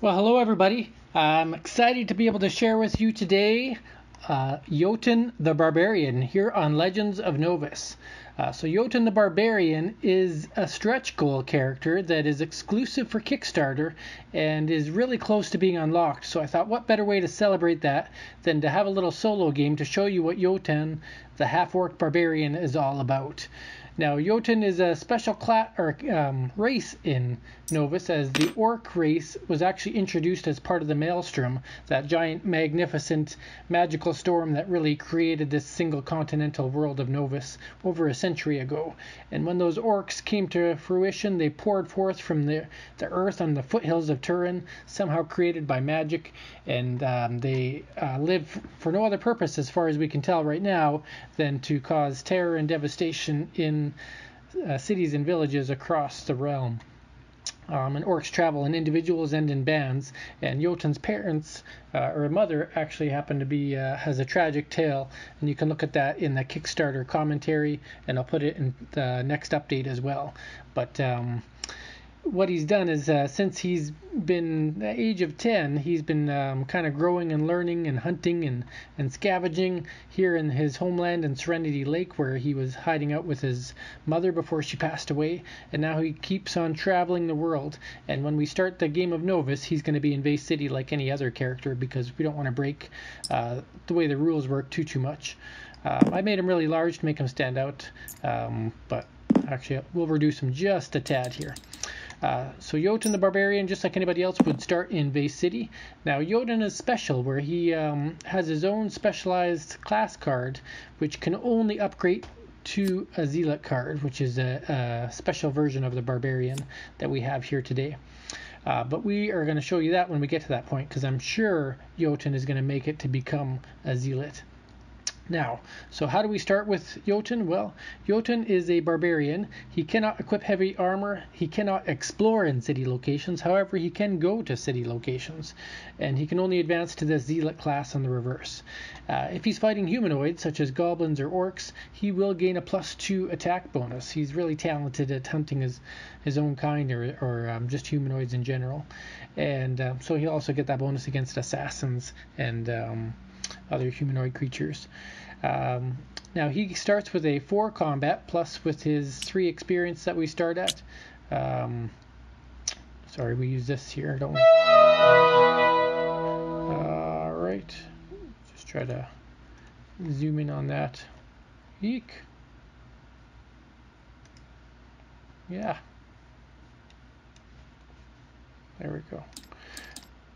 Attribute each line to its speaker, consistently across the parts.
Speaker 1: Well, hello everybody. I'm excited to be able to share with you today Yotun the Barbarian here on Legends of Novus. So Yotun the Barbarian is a stretch goal character that is exclusive for Kickstarter and is really close to being unlocked. So I thought what better way to celebrate that than to have a little solo game to show you what Yotun the Half-Orc Barbarian is all about. Now, Yotun is a special class or race in Novus, as the Orc race was actually introduced as part of the Maelstrom, that giant, magnificent, magical storm that really created this single continental world of Novus over a century ago. And when those orcs came to fruition, they poured forth from the earth on the foothills of Turin, somehow created by magic, and they live for no other purpose, as far as we can tell right now, than to cause terror and devastation in cities and villages across the realm. And orcs travel in individuals and in bands, and Yotun's parents, or mother, actually happen to be, has a tragic tale, and you can look at that in the Kickstarter commentary, and I'll put it in the next update as well. But what he's done is, since he's been the age of 10, he's been kind of growing and learning and hunting and scavenging here in his homeland in Serenity Lake, where he was hiding out with his mother before she passed away. And now he keeps on traveling the world. And when we start the game of Novus, he's going to be in Vase City like any other character, because we don't want to break the way the rules work too much. I made him really large to make him stand out, but actually we'll reduce him just a tad here. So Yotun the Barbarian, just like anybody else, would start in Vase City. Now Yotun is special, where he has his own specialized class card, which can only upgrade to a Zealot card, which is a special version of the Barbarian that we have here today. But we are going to show you that when we get to that point, because I'm sure Yotun is going to make it to become a Zealot. Now, so how do we start with Yotun? Well, Yotun is a barbarian. He cannot equip heavy armor. He cannot explore in city locations. However, he can go to city locations, and he can only advance to the Zealot class on the reverse. If he's fighting humanoids, such as goblins or orcs, he will gain a +2 attack bonus. He's really talented at hunting his own kind, or just humanoids in general. And so he'll also get that bonus against assassins and other humanoid creatures. Now he starts with a 4 combat, plus with his 3 experience that we start at. Sorry, we use this here, don't we? Alright, just try to zoom in on that. Eek. Yeah. There we go.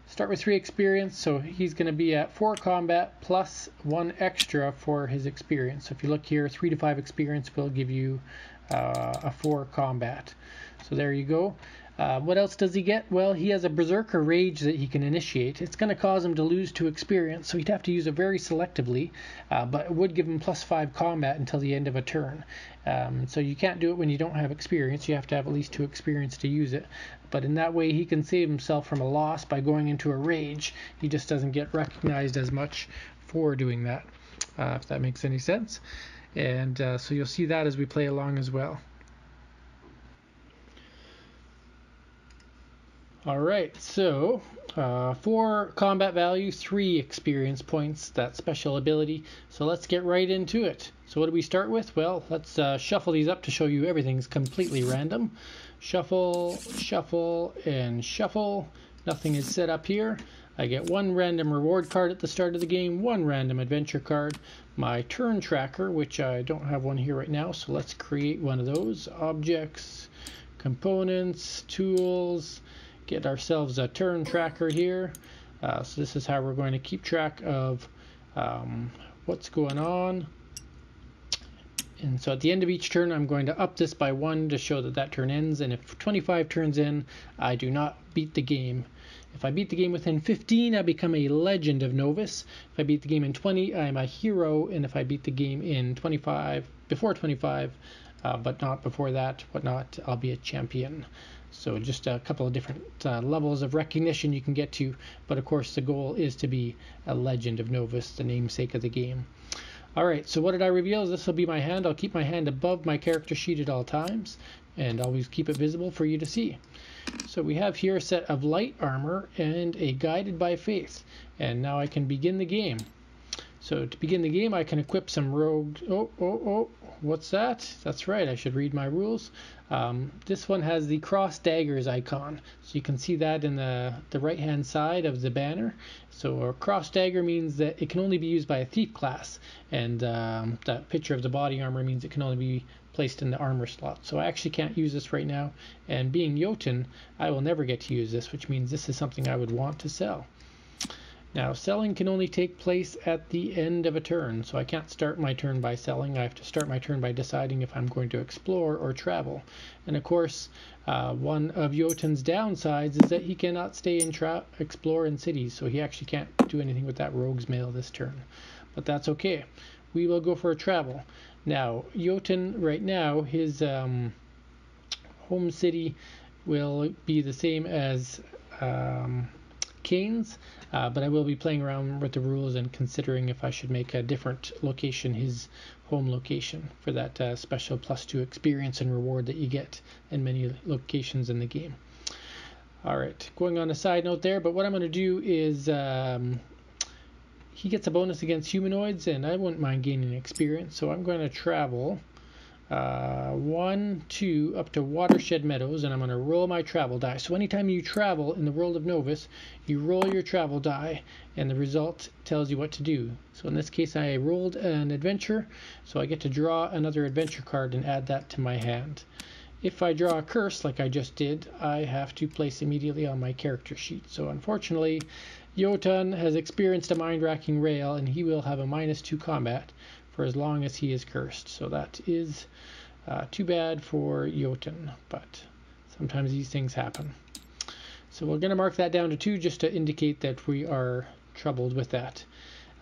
Speaker 1: Start with 3 experience, so he's going to be at 4 combat plus 1 extra for his experience. So if you look here, 3 to 5 experience will give you a 4 combat. So there you go. What else does he get? Well, he has a Berserker Rage that he can initiate. It's going to cause him to lose 2 experience, so he'd have to use it very selectively, but it would give him +5 combat until the end of a turn. So you can't do it when you don't have experience. You have to have at least 2 experience to use it. But in that way, he can save himself from a loss by going into a rage. He just doesn't get recognized as much for doing that, if that makes any sense. And so you'll see that as we play along as well. Alright, so 4 combat value, 3 experience points, that special ability. So let's get right into it. So what do we start with? Well, let's shuffle these up to show you everything's completely random. Shuffle, shuffle, and shuffle. Nothing is set up here. I get 1 random reward card at the start of the game, 1 random adventure card, my turn tracker, which I don't have one here right now, so let's create one of those. Objects, components, tools, get ourselves a turn tracker here. So this is how we're going to keep track of what's going on. And so at the end of each turn, I'm going to up this by 1 to show that that turn ends. And if 25 turns in, I do not beat the game. If I beat the game within 15, I become a Legend of Novus. If I beat the game in 20, I'm a hero. And if I beat the game in 25, before 25, but not before that, whatnot, I'll be a champion. So just a couple of different levels of recognition you can get to. But of course, the goal is to be a Legend of Novus, the namesake of the game. Alright, so what did I reveal? This will be my hand. I'll keep my hand above my character sheet at all times and always keep it visible for you to see. So we have here a set of light armor and a guided by faith. And now I can begin the game. So to begin the game I can equip some rogues. What's that? That's right, I should read my rules. This one has the cross daggers icon. So you can see that in the right hand side of the banner. So a cross dagger means that it can only be used by a thief class. And that picture of the body armor means it can only be placed in the armor slot. So I actually can't use this right now. And being Yotun, I will never get to use this, which means this is something I would want to sell. Now, selling can only take place at the end of a turn, so I can't start my turn by selling. I have to start my turn by deciding if I'm going to explore or travel. And of course, one of Yotun's downsides is that he cannot stay and explore in cities, so he actually can't do anything with that rogue's mail this turn. But that's okay. We will go for a travel. Now, Yotun, right now, his home city will be the same as Kane's, but I will be playing around with the rules and considering if I should make a different location his home location for that special +2 experience and reward that you get in many locations in the game. Alright, going on a side note there, but what I'm going to do is he gets a bonus against humanoids and I wouldn't mind gaining experience, so I'm going to travel 1, 2 up to Watershed Meadows, and I'm going to roll my travel die. So anytime you travel in the world of Novus, you roll your travel die and the result tells you what to do. So in this case I rolled an adventure, so I get to draw another adventure card and add that to my hand. If I draw a curse like I just did, I have to place immediately on my character sheet. So unfortunately Yotun has experienced a mind-racking rail and he will have a -2 combat for as long as he is cursed. So that is too bad for Yotun, but sometimes these things happen. So we're going to mark that down to 2 just to indicate that we are troubled with that.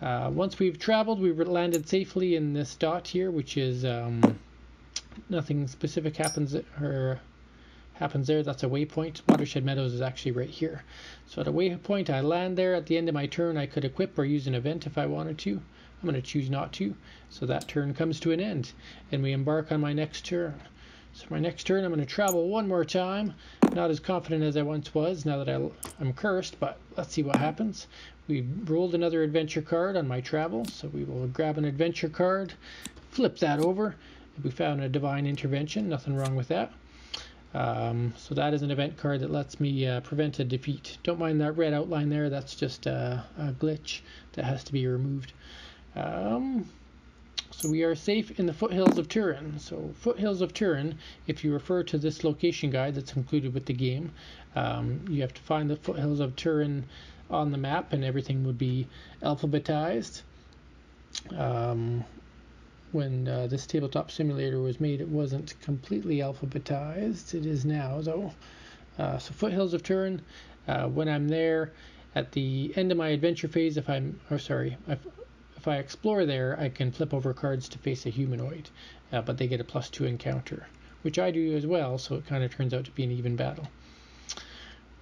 Speaker 1: Once we've traveled, we've landed safely in this dot here, which is nothing specific happens there. That's a waypoint. Watershed Meadows is actually right here. So at a waypoint I land there. At the end of my turn I could equip or use an event if I wanted to. I'm going to choose not to, so that turn comes to an end and we embark on my next turn. So my next turn I'm going to travel one more time. Not as confident as I once was now that I'm cursed, but let's see what happens. We rolled another adventure card on my travel, so we will grab an adventure card, flip that over, and we found a divine intervention. Nothing wrong with that. So that is an event card that lets me prevent a defeat. Don't mind that red outline there, that's just a glitch that has to be removed. So we are safe in the foothills of Turin. So foothills of Turin, if you refer to this location guide that's included with the game, you have to find the foothills of Turin on the map and everything would be alphabetized. When this tabletop simulator was made, it wasn't completely alphabetized. It is now though. So foothills of Turin, when I'm there at the end of my adventure phase, if I explore there, I can flip over cards to face a humanoid, but they get a +2 encounter, which I do as well, so it kind of turns out to be an even battle.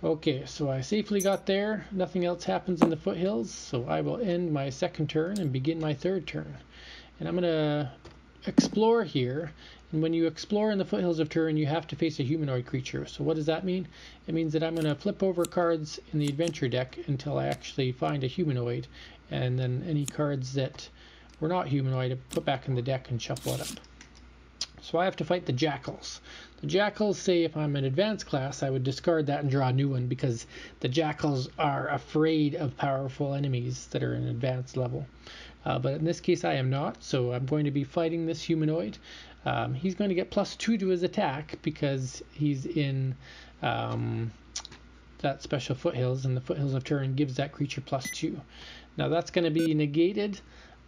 Speaker 1: Okay, so I safely got there. Nothing else happens in the foothills, so I will end my second turn and begin my third turn. And I'm going to explore here, and when you explore in the foothills of Turin, you have to face a humanoid creature. So what does that mean? It means that I'm going to flip over cards in the adventure deck until I actually find a humanoid, and then any cards that were not humanoid I put back in the deck and shuffle it up. So I have to fight the jackals. The jackals say if I'm an advanced class I would discard that and draw a new one, because the jackals are afraid of powerful enemies that are an advanced level. But in this case I am not, so I'm going to be fighting this humanoid. He's going to get +2 to his attack because he's in that special foothills, and the foothills of Turin gives that creature +2. Now that's going to be negated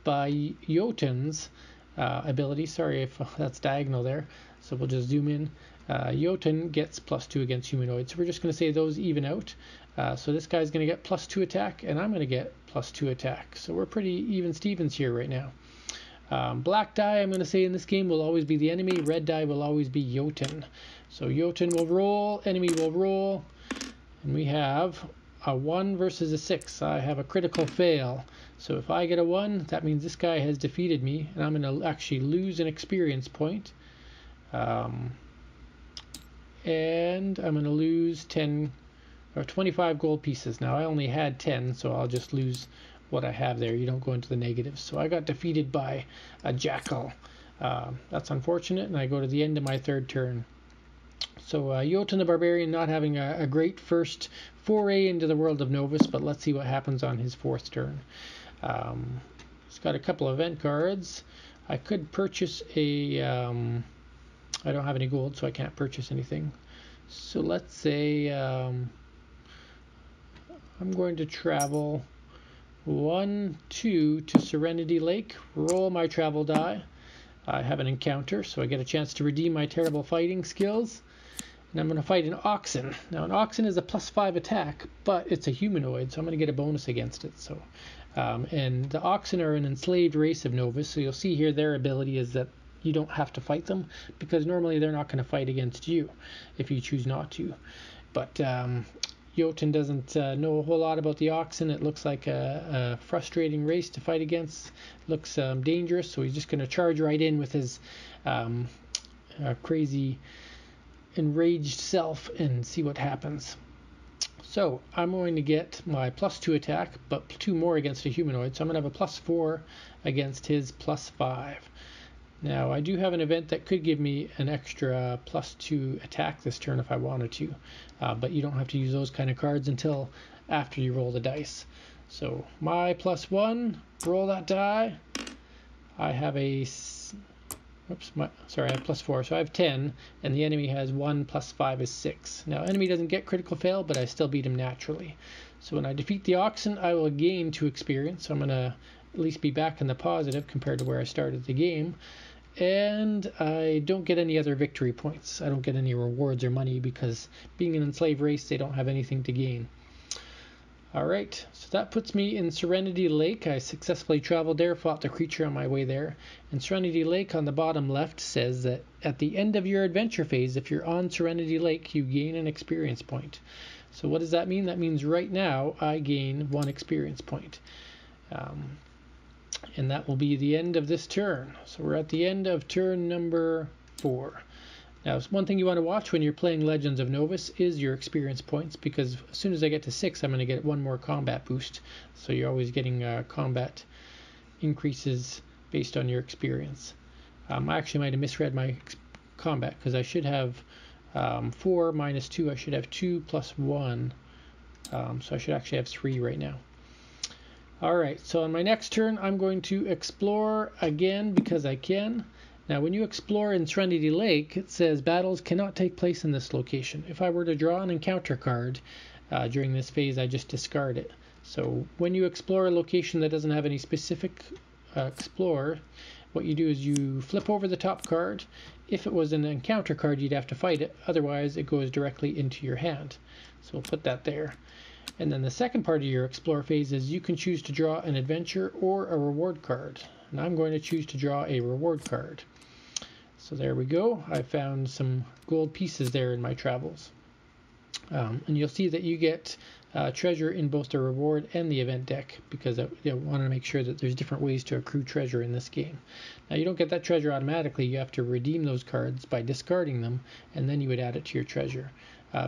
Speaker 1: by Yotun's ability. Sorry if that's diagonal there, so we'll just zoom in. Yotun gets +2 against humanoids, so we're just going to say those even out. So this guy's going to get +2 attack, and I'm going to get +2 attack. So we're pretty even Stevens here right now. Black die, I'm going to say in this game, will always be the enemy. Red die will always be Yotun. So Yotun will roll, enemy will roll, and we have a 1 versus a 6. I have a critical fail. So if I get a 1, that means this guy has defeated me, and I'm going to actually lose an experience point. And I'm going to lose 10 or 25 gold pieces. Now I only had 10, so I'll just lose what I have there. You don't go into the negatives. So I got defeated by a jackal. That's unfortunate, and I go to the end of my third turn. So Yotun the Barbarian not having a great first foray into the world of Novus, but let's see what happens on his fourth turn. He's got a couple of event cards. I could purchase a... I don't have any gold, so I can't purchase anything. So let's say I'm going to travel 1, 2 to Serenity Lake, roll my travel die. I have an encounter, so I get a chance to redeem my terrible fighting skills. And I'm going to fight an oxen. Now an oxen is a +5 attack, but it's a humanoid, so I'm going to get a bonus against it. So, and the oxen are an enslaved race of Novus, so you'll see here their ability is that you don't have to fight them, because normally they're not going to fight against you if you choose not to. But Yotun doesn't know a whole lot about the oxen. It looks like a frustrating race to fight against. It looks dangerous, so he's just going to charge right in with his crazy enraged self and see what happens. So I'm going to get my +2 attack, but 2 more against a humanoid, so I'm going to have a +4 against his +5. Now I do have an event that could give me an extra +2 attack this turn if I wanted to, but you don't have to use those kind of cards until after you roll the dice. So my +1, roll that die. I have a... sorry, I have +4, so I have 10, and the enemy has 1 + 5 is 6. Now, enemy doesn't get critical fail, but I still beat him naturally. So when I defeat the oxen, I will gain 2 experience, so I'm going to at least be back in the positive compared to where I started the game. And I don't get any other victory points. I don't get any rewards or money, because being an enslaved race, they don't have anything to gain. Alright, so that puts me in Serenity Lake. I successfully traveled there, fought the creature on my way there. And Serenity Lake on the bottom left says that at the end of your adventure phase, if you're on Serenity Lake, you gain an experience point. So what does that mean? That means right now I gain 1 experience point. And that will be the end of this turn. So we're at the end of turn number 4. Now, one thing you want to watch when you're playing Legends of Novus is your experience points, because as soon as I get to 6, I'm going to get 1 more combat boost. So you're always getting combat increases based on your experience. I actually might have misread my combat, because I should have 4 minus 2. I should have 2 plus 1. So I should actually have 3 right now. Alright, so on my next turn, I'm going to explore again because I can. Now, when you explore in Serenity Lake, it says battles cannot take place in this location. If I were to draw an encounter card during this phase, I just discard it. So when you explore a location that doesn't have any specific explore, what you do is you flip over the top card. If it was an encounter card, you'd have to fight it. Otherwise, it goes directly into your hand. So we'll put that there. And then the second part of your explore phase is you can choose to draw an adventure or a reward card. And I'm going to choose to draw a reward card. So there we go. I found some gold pieces there in my travels. And you'll see that you get treasure in both the reward and the event deck, because I want to make sure that there's different ways to accrue treasure in this game. Now, you don't get that treasure automatically. You have to redeem those cards by discarding them, and then you would add it to your treasure.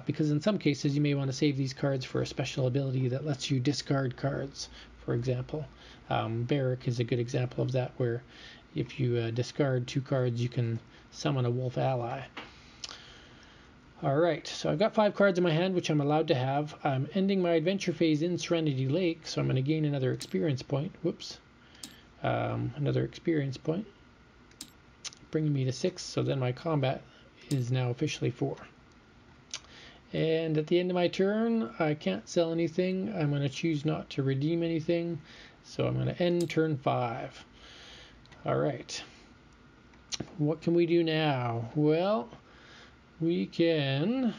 Speaker 1: Because in some cases you may want to save these cards for a special ability that lets you discard cards, for example. Barrack is a good example of that, where if you discard 2 cards, you can summon a wolf ally. Alright, so I've got 5 cards in my hand, which I'm allowed to have. I'm ending my adventure phase in Serenity Lake, so I'm going to gain another experience point. Whoops. Another experience point, bringing me to 6, so then my combat is now officially 4. And at the end of my turn, I can't sell anything. I'm going to choose not to redeem anything, so I'm going to end turn 5. Alright, what can we do now? Well, we can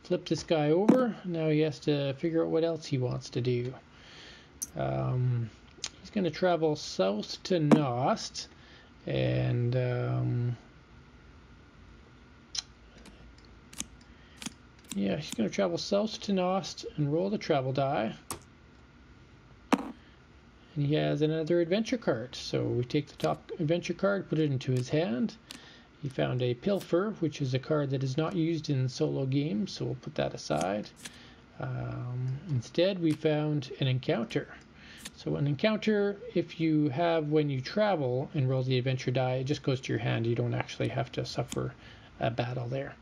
Speaker 1: flip this guy over. Now he has to figure out what else he wants to do. He's going to travel south to Nost, and Yeah, he's going to travel south to Nost and roll the travel die. And he has another adventure card. So we take the top adventure card, put it into his hand. He found a Pilfer, which is a card that is not used in solo games, so we'll put that aside. Instead, we found an encounter. So an encounter, if you have when you travel and roll the adventure die, it just goes to your hand. You don't actually have to suffer a battle there.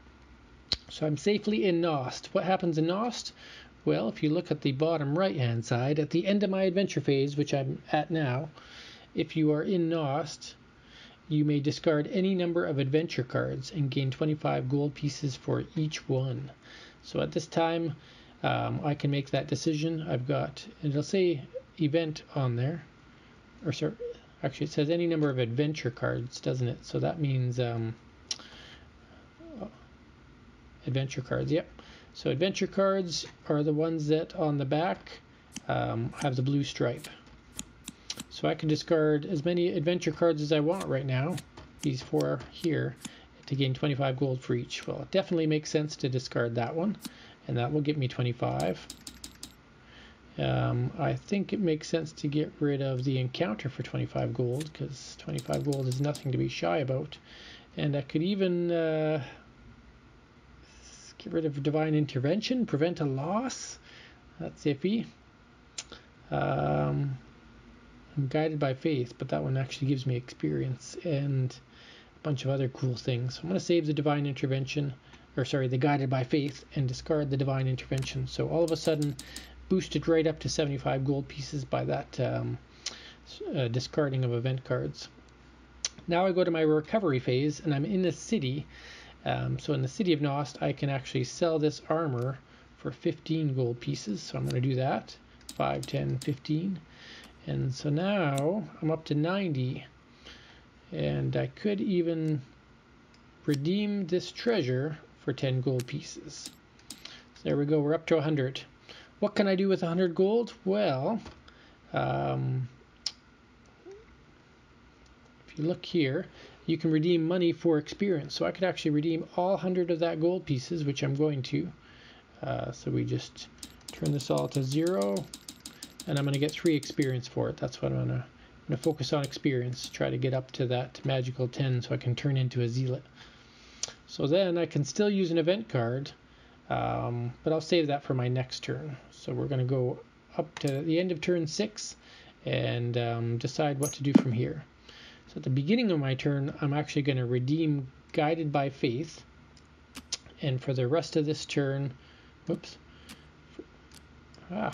Speaker 1: So I'm safely in Nost. What happens in Nost? Well, if you look at the bottom right-hand side, at the end of my adventure phase, which I'm at now, if you are in Nost, you may discard any number of adventure cards and gain 25 gold pieces for each one. So at this time, I can make that decision. I've got, it'll say event on there, or sorry, actually it says any number of adventure cards, doesn't it? So that means adventure cards, yep. So adventure cards are the ones that on the back have the blue stripe. So I can discard as many adventure cards as I want right now, these 4 here, to gain 25 gold for each. Well, it definitely makes sense to discard that one, and that will get me 25. I think it makes sense to get rid of the encounter for 25 gold, because 25 gold is nothing to be shy about. And I could even get rid of Divine Intervention, prevent a loss. That's iffy. I'm Guided by Faith, but that one actually gives me experience and a bunch of other cool things. So I'm going to save the Divine Intervention, or sorry, the Guided by Faith, and discard the Divine Intervention. So all of a sudden, boosted right up to 75 gold pieces by that discarding of event cards. Now I go to my recovery phase, and I'm in a city. So in the city of Nost, I can actually sell this armor for 15 gold pieces. So I'm going to do that. 5, 10, 15. And so now I'm up to 90. And I could even redeem this treasure for 10 gold pieces. So there we go. We're up to 100. What can I do with 100 gold? Well, if you look here, you can redeem money for experience. So I could actually redeem all 100 of that gold pieces, which I'm going to. So we just turn this all to 0, and I'm going to get 3 experience for it. That's what I'm going to focus on experience, try to get up to that magical 10 so I can turn into a zealot. So then I can still use an event card, but I'll save that for my next turn. So we're going to go up to the end of turn 6 and decide what to do from here. So at the beginning of my turn, I'm actually going to redeem Guided by Faith. And for the rest of this turn, whoops. For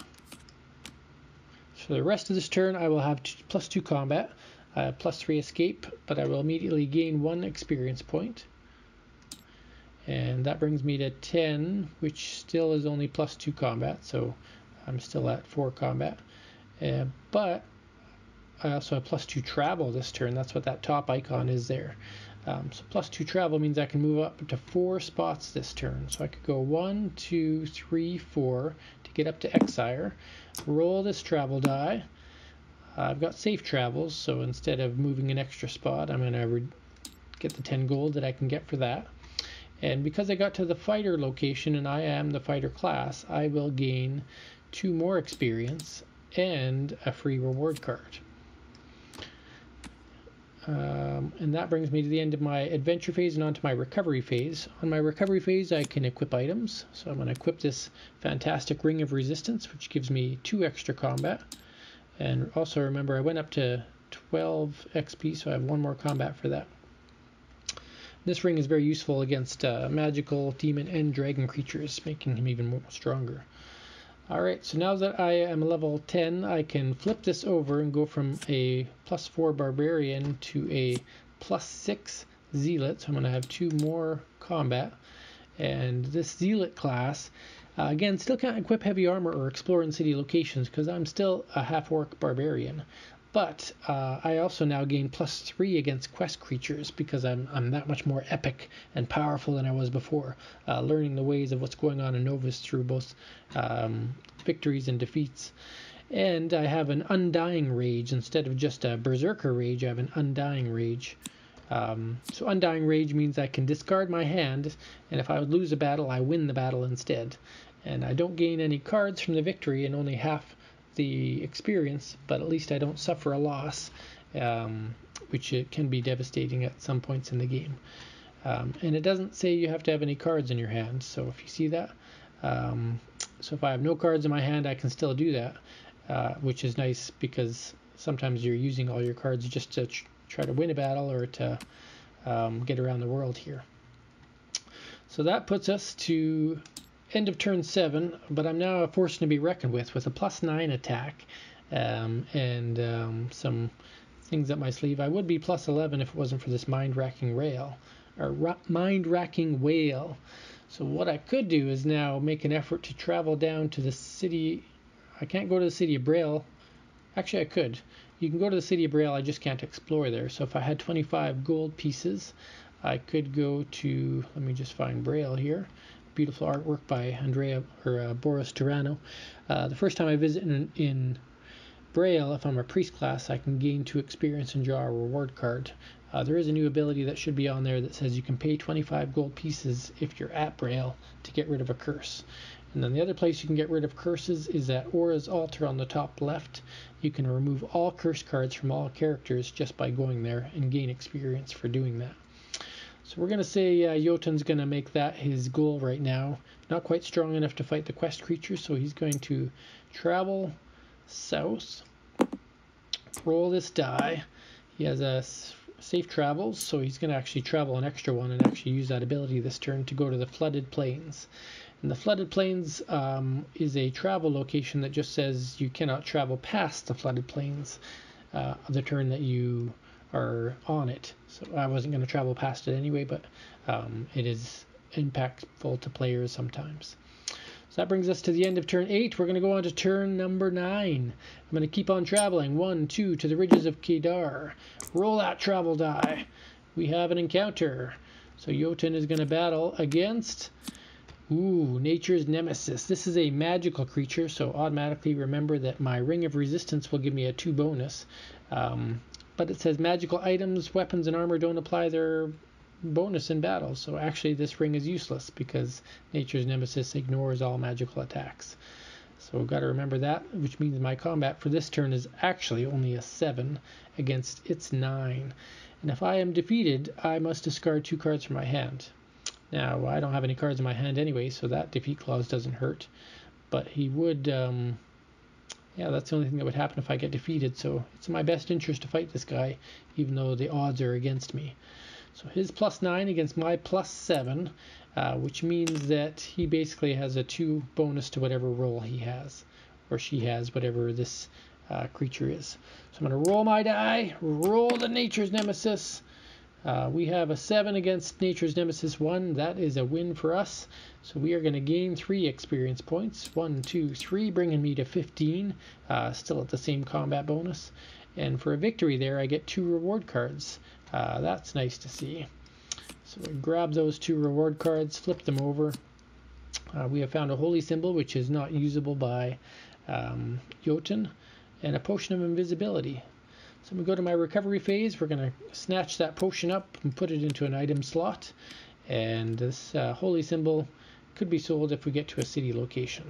Speaker 1: the rest of this turn, I will have +2 combat, +3 escape, but I will immediately gain 1 experience point. And that brings me to 10, which still is only +2 combat, so I'm still at 4 combat. But I also have +2 travel this turn. That's what that top icon is there. So +2 travel means I can move up to 4 spots this turn. So I could go 1, 2, 3, 4 to get up to Exire. Roll this travel die. I've got safe travels, so instead of moving an extra spot, I'm going to get the 10 gold that I can get for that. And because I got to the fighter location and I am the fighter class, I will gain 2 more experience and a free reward card. And that brings me to the end of my adventure phase and onto my recovery phase. On my recovery phase, I can equip items. So I'm going to equip this fantastic Ring of Resistance, which gives me 2 extra combat. And also remember, I went up to 12 XP, so I have 1 more combat for that. This ring is very useful against magical, demon, and dragon creatures, making him even more stronger. Alright, so now that I am level 10, I can flip this over and go from a +4 Barbarian to a +6 Zealot. So I'm going to have 2 more combat. And this Zealot class, again, still can't equip heavy armor or explore in city locations because I'm still a half-orc barbarian. But I also now gain +3 against quest creatures because I'm that much more epic and powerful than I was before, learning the ways of what's going on in Novus through both victories and defeats. And I have an Undying Rage instead of just a Berserker Rage. I have an Undying Rage, So Undying Rage means I can discard my hand, and if I lose a battle, I win the battle instead. And I don't gain any cards from the victory and only half the experience, but at least I don't suffer a loss, which it can be devastating at some points in the game. And it doesn't say you have to have any cards in your hand, so if you see that, so if I have no cards in my hand, I can still do that, which is nice because sometimes you're using all your cards just to try to win a battle or to get around the world here. So that puts us to end of turn 7, but I'm now a force to be reckoned with a +9 attack and some things up my sleeve. I would be +11 if it wasn't for this mind-racking whale. So what I could do is now make an effort to travel down to the city. I can't go to the city of Braille. Actually, I could. You can go to the city of Braille, I just can't explore there. So if I had 25 gold pieces, I could go to, let me just find Braille here. Beautiful artwork by Boris Turano. The first time I visit in Braille, if I'm a priest class, I can gain 2 experience and draw a reward card. There is a new ability that should be on there that says you can pay 25 gold pieces if you're at Braille to get rid of a curse. And then the other place you can get rid of curses is at Aura's Altar on the top left. You can remove all curse cards from all characters just by going there and gain experience for doing that. So we're going to say Yotun's going to make that his goal right now. Not quite strong enough to fight the quest creature, so he's going to travel south, roll this die. He has a safe travels, so he's going to actually travel an extra one and actually use that ability this turn to go to the Flooded Plains. And the Flooded Plains is a travel location that just says you cannot travel past the Flooded Plains the turn that you are on it. So I wasn't going to travel past it anyway, but it is impactful to players sometimes. So that brings us to the end of turn 8. We're going to go on to turn number 9. I'm going to keep on traveling. 1, 2 to the ridges of Kedar. Roll that travel die. We have an encounter. So Yotun is going to battle against Nature's Nemesis. This is a magical creature, so automatically remember that my Ring of Resistance will give me a 2 bonus. But it says magical items, weapons, and armor don't apply their bonus in battle. So actually this ring is useless because Nature's Nemesis ignores all magical attacks. So we've got to remember that, which means my combat for this turn is actually only a 7 against its 9. And if I am defeated, I must discard 2 cards from my hand. Now, I don't have any cards in my hand anyway, so that defeat clause doesn't hurt. But he would... yeah, that's the only thing that would happen if I get defeated, so it's in my best interest to fight this guy, even though the odds are against me. So his +9 against my +7, which means that he basically has a 2 bonus to whatever roll he has, or she has, whatever this creature is. So I'm going to roll my die, roll the Nature's Nemesis. We have a 7 against Nature's Nemesis 1. That is a win for us. So we are going to gain 3 experience points. 1, 2, 3, bringing me to 15. Still at the same combat bonus. And for a victory there, I get 2 reward cards. That's nice to see. So we grab those 2 reward cards, flip them over. We have found a holy symbol, which is not usable by Yotun, and a potion of invisibility. So when we go to my recovery phase, we're going to snatch that potion up and put it into an item slot. And this holy symbol could be sold if we get to a city location.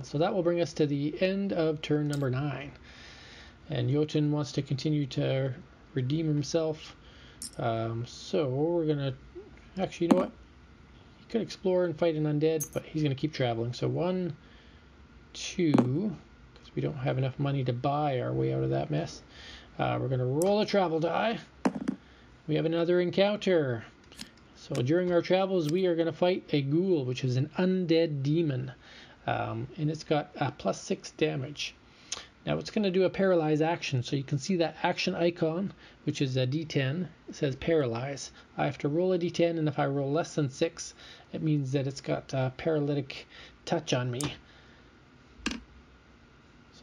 Speaker 1: So that will bring us to the end of turn number 9. And Yotun wants to continue to redeem himself. So we're going to... Actually, you know what? He could explore and fight an undead, but he's going to keep traveling. So 1, 2... We don't have enough money to buy our way out of that mess. We're going to roll a travel die. We have another encounter. So during our travels, we are going to fight a ghoul, which is an undead demon. And it's got a +6 damage. Now it's going to do a paralyze action. So you can see that action icon, which is a D10. It says paralyze. I have to roll a D10, and if I roll less than 6, it means that it's got a paralytic touch on me.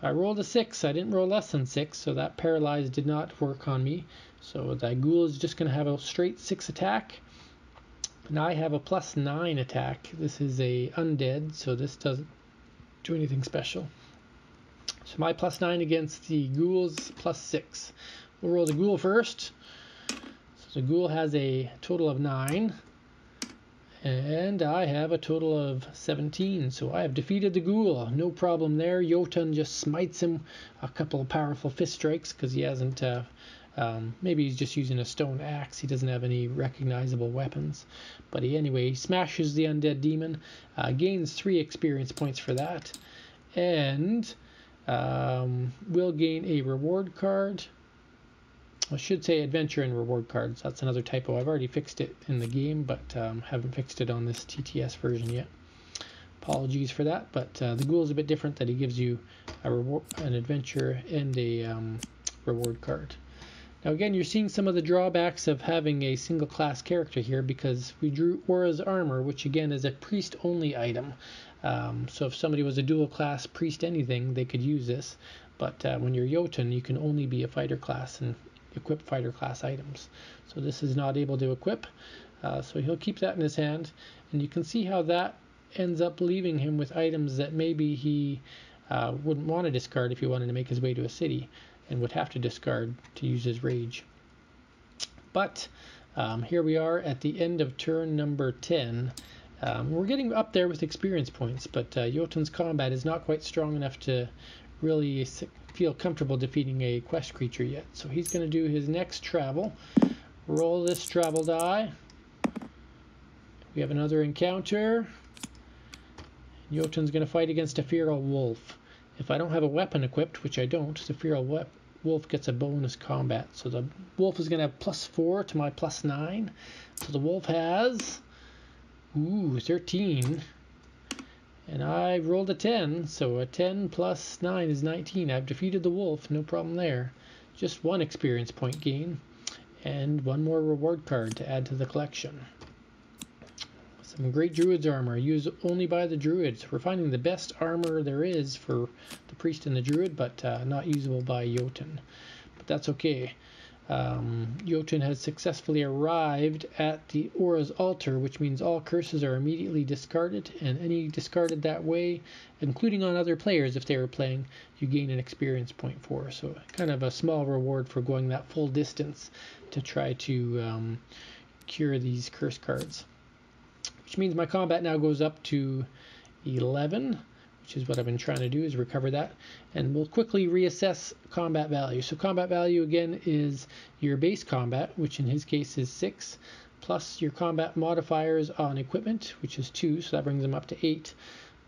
Speaker 1: I rolled a 6. I didn't roll less than 6, so that paralyze did not work on me. So that ghoul is just going to have a straight 6 attack. And I have a +9 attack. This is a undead, so this doesn't do anything special. So my +9 against the ghoul's +6. We'll roll the ghoul first. So the ghoul has a total of 9. And I have a total of 17, so I have defeated the ghoul. No problem there. Yotun just smites him a couple of powerful fist strikes because he hasn't, maybe he's just using a stone axe. He doesn't have any recognizable weapons. But he smashes the undead demon, gains 3 experience points for that, and will gain a reward card. I should say adventure and reward cards. That's another typo. I've already fixed it in the game, but haven't fixed it on this TTS version yet. Apologies for that, but the ghoul is a bit different, that he gives you an adventure and a reward card. Now again, you're seeing some of the drawbacks of having a single class character here, because we drew Aura's armor, which again is a priest only item. So if somebody was a dual class priest anything, they could use this. But when you're Yotun, you can only be a fighter class and equip fighter class items. So this is not able to equip, so he'll keep that in his hand, and you can see how that ends up leaving him with items that maybe he wouldn't want to discard if he wanted to make his way to a city, and would have to discard to use his rage. But here we are at the end of turn number 10. We're getting up there with experience points, but Yotun's combat is not quite strong enough to really feel comfortable defeating a quest creature yet. So he's going to do his next travel. Roll this travel die. We have another encounter. Yotun's going to fight against a feral wolf. If I don't have a weapon equipped, which I don't, the feral wolf gets a bonus combat. So the wolf is going to have +4 to my +9. So the wolf has 13. And I rolled a 10, so a 10 plus 9 is 19. I've defeated the wolf, no problem there. Just 1 experience point gain, and 1 more reward card to add to the collection. Some great druid's armor, used only by the druids. We're finding the best armor there is for the priest and the druid, but not usable by Yotun. But that's okay. Yotun has successfully arrived at the Aura's altar, which means all curses are immediately discarded, and any discarded that way, including on other players if they were playing, you gain an experience point for. So kind of a small reward for going that full distance to try to cure these curse cards. Which means my combat now goes up to 11, which is what I've been trying to do, is recover that. And we'll quickly reassess combat value. So combat value again is your base combat, which in his case is 6, plus your combat modifiers on equipment, which is 2, so that brings him up to 8,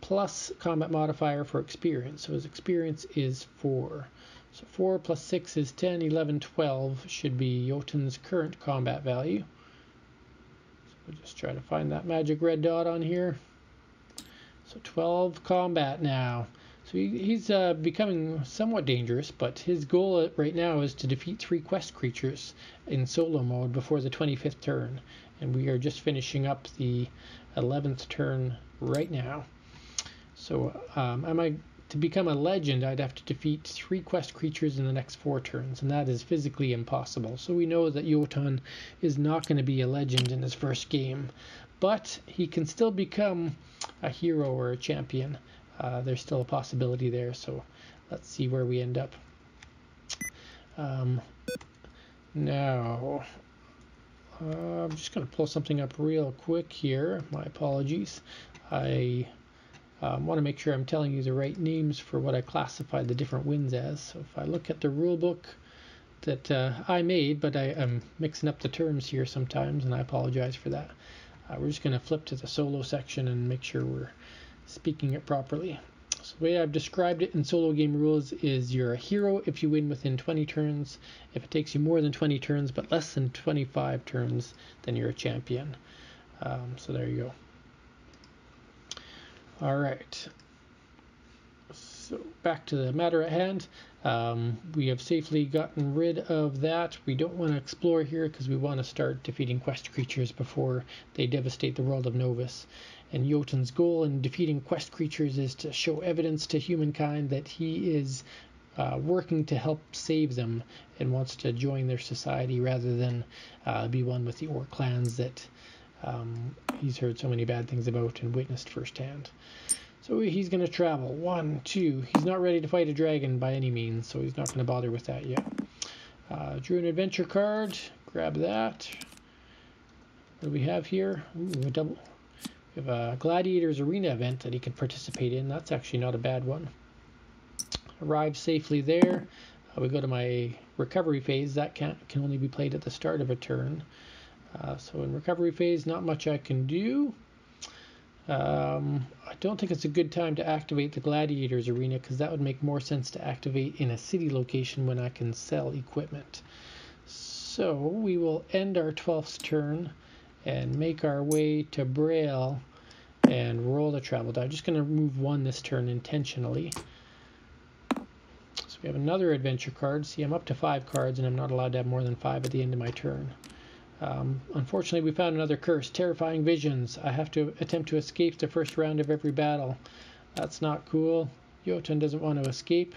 Speaker 1: plus combat modifier for experience. So his experience is 4. So 4 plus 6 is 10, 11, 12 should be Yotun's current combat value. So we'll just try to find that magic red dot on here. So 12 combat now. So he's becoming somewhat dangerous, but his goal right now is to defeat 3 quest creatures in solo mode before the 25th turn. And we are just finishing up the 11th turn right now. So to become a legend, I'd have to defeat 3 quest creatures in the next 4 turns, and that is physically impossible. So we know that Yotun is not going to be a legend in his first game, but he can still become a hero or a champion. There's still a possibility there, so let's see where we end up. Now, I'm just going to pull something up real quick here. My apologies. I want to make sure I'm telling you the right names for what I classified the different wins as. So if I look at the rule book that I made, but I am mixing up the terms here sometimes, and I apologize for that. We're just going to flip to the solo section and make sure we're speaking it properly. So the way I've described it in solo game rules is you're a hero if you win within 20 turns. If it takes you more than 20 turns but less than 25 turns, then you're a champion. So there you go. Alright. So back to the matter at hand. We have safely gotten rid of that. We don't want to explore here because we want to start defeating quest creatures before they devastate the world of Novus. And Yotun's goal in defeating quest creatures is to show evidence to humankind that he is working to help save them and wants to join their society rather than be one with the orc clans that he's heard so many bad things about and witnessed firsthand. So he's going to travel. 1, 2. He's not ready to fight a dragon by any means, so he's not going to bother with that yet. Drew an adventure card. grab that. What do we have here? Ooh, we have a Gladiators Arena event that he can participate in. That's actually not a bad one. Arrive safely there. We go to my recovery phase. That can only be played at the start of a turn. So in recovery phase, not much I can do. I don't think it's a good time to activate the Gladiators Arena, because that would make more sense to activate in a city location when I can sell equipment. So we will end our 12th turn and make our way to Braille and roll the travel die. I'm just going to remove one this turn intentionally. So we have another adventure card. See, I'm up to 5 cards, and I'm not allowed to have more than 5 at the end of my turn. Unfortunately, we found another curse. Terrifying visions. I have to attempt to escape the first round of every battle. That's not cool. Yotun doesn't want to escape.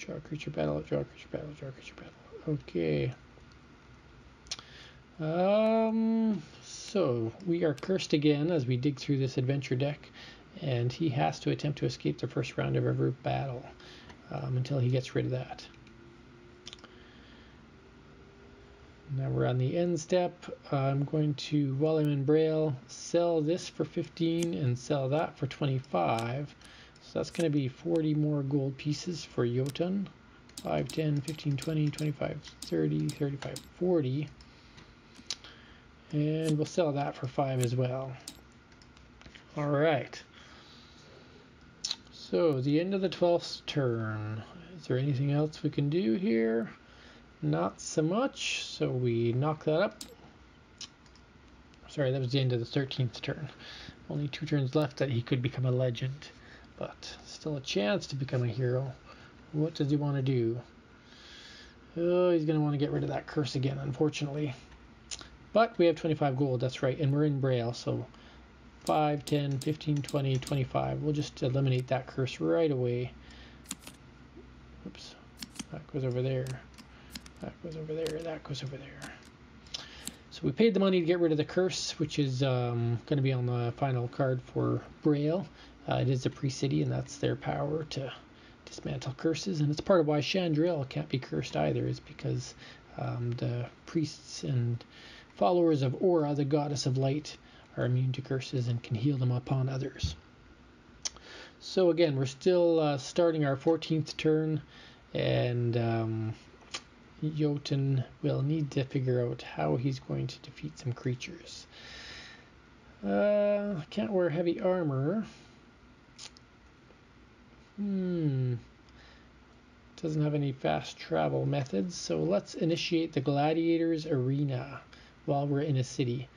Speaker 1: Draw creature battle, draw creature battle, draw creature battle. Okay. So we are cursed again as we dig through this adventure deck, and he has to attempt to escape the first round of every battle until he gets rid of that. Now we're on the end step. I'm going to, while I'm in Braille, sell this for 15 and sell that for 25. So that's going to be 40 more gold pieces for Yotun. 5, 10, 15, 20, 25, 30, 35, 40. And we'll sell that for 5 as well. Alright. So, the end of the 12th turn. Is there anything else we can do here? Not so much. So we knock that up. Sorry, that was the end of the 13th turn. Only 2 turns left that he could become a legend. But still a chance to become a hero. What does he want to do? Oh, he's going to want to get rid of that curse again, unfortunately. But we have 25 gold, that's right, and we're in Braille, so 5, 10, 15, 20, 25. We'll just eliminate that curse right away. Oops. That goes over there. That goes over there. That goes over there. So we paid the money to get rid of the curse, which is going to be on the final card for Braille. It is a pre-city, and that's their power to dismantle curses. And it's part of why Chandril can't be cursed either, is because the priests and followers of Aura, the goddess of light, are immune to curses and can heal them upon others. So again, we're still starting our 14th turn, and Yotun will need to figure out how he's going to defeat some creatures. Can't wear heavy armor. Doesn't have any fast travel methods, so let's initiate the Gladiators Arena while we're in a city.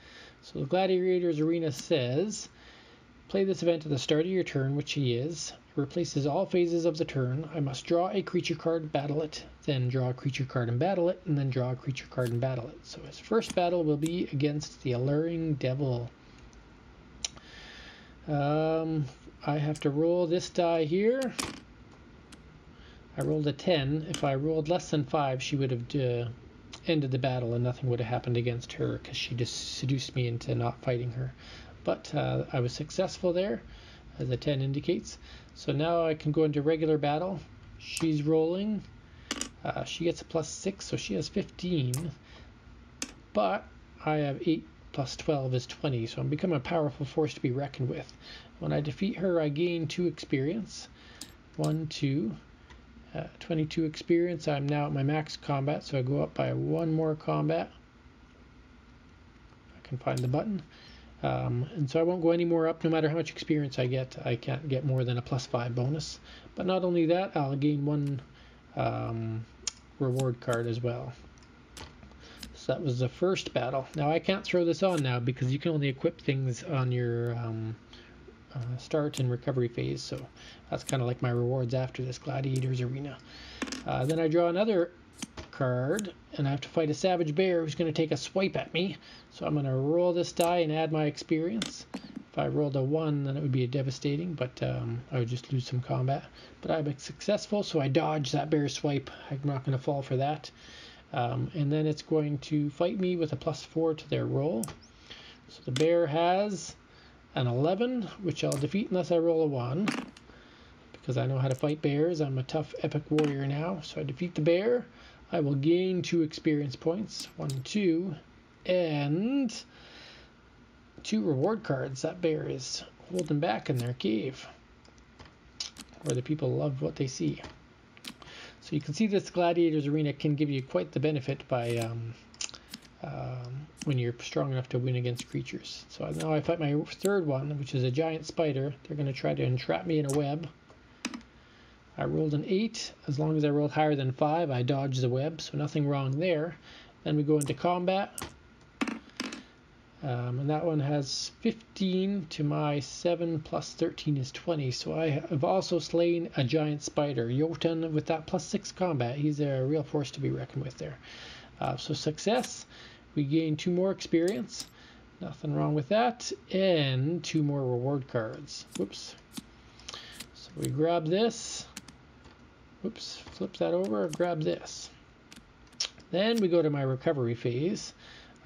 Speaker 1: So the Gladiators Arena says, play this event at the start of your turn, which he is. It replaces all phases of the turn. I must draw a creature card, battle it, then draw a creature card and battle it, and then draw a creature card and battle it. So his first battle will be against the Alluring Devil. I have to roll this die here. I rolled a 10. If I rolled less than 5, she would have ended the battle and nothing would have happened against her, because she just seduced me into not fighting her. But I was successful there, as the 10 indicates. So now I can go into regular battle. She's rolling. She gets a +6, so she has 15. But I have 8 plus 12 is 20, so I'm becoming a powerful force to be reckoned with. When I defeat her, I gain 2 experience. 1, 2. 22 experience. I'm now at my max combat, so I go up by 1 more combat. I can find the button. And so I won't go any more up. No matter how much experience I get, I can't get more than a +5 bonus. But not only that, I'll gain 1 reward card as well. So that was the first battle. Now I can't throw this on now because you can only equip things on your start and recovery phase, so that's kind of like my rewards after this Gladiators Arena. Then I draw another card, and I have to fight a savage bear who's going to take a swipe at me. So I'm going to roll this die and add my experience. If I rolled a 1, then it would be devastating, but I would just lose some combat. But I'm successful, so I dodge that bear swipe. I'm not going to fall for that. And then it's going to fight me with a +4 to their roll. So the bear has an 11, which I'll defeat unless I roll a 1, because I know how to fight bears. I'm a tough epic warrior now. So I defeat the bear. I will gain 2 experience points. 1, 2, and 2 reward cards. That bear is holding back in their cave, where the people love what they see. So you can see this gladiators arena can give you quite the benefit by when you're strong enough to win against creatures. So now I fight my 3rd one, which is a giant spider. They're going to try to entrap me in a web. I rolled an 8. As long as I rolled higher than 5, I dodged the web, so nothing wrong there. Then we go into combat. And that one has 15 to my 7 plus 13 is 20. So I have also slain a giant spider. Yotun with that plus 6 combat. He's a real force to be reckoned with there. So success. We gain 2 more experience. Nothing wrong with that. And 2 more reward cards. Whoops. So we grab this. Whoops. Flip that over. Grab this. Then we go to my recovery phase.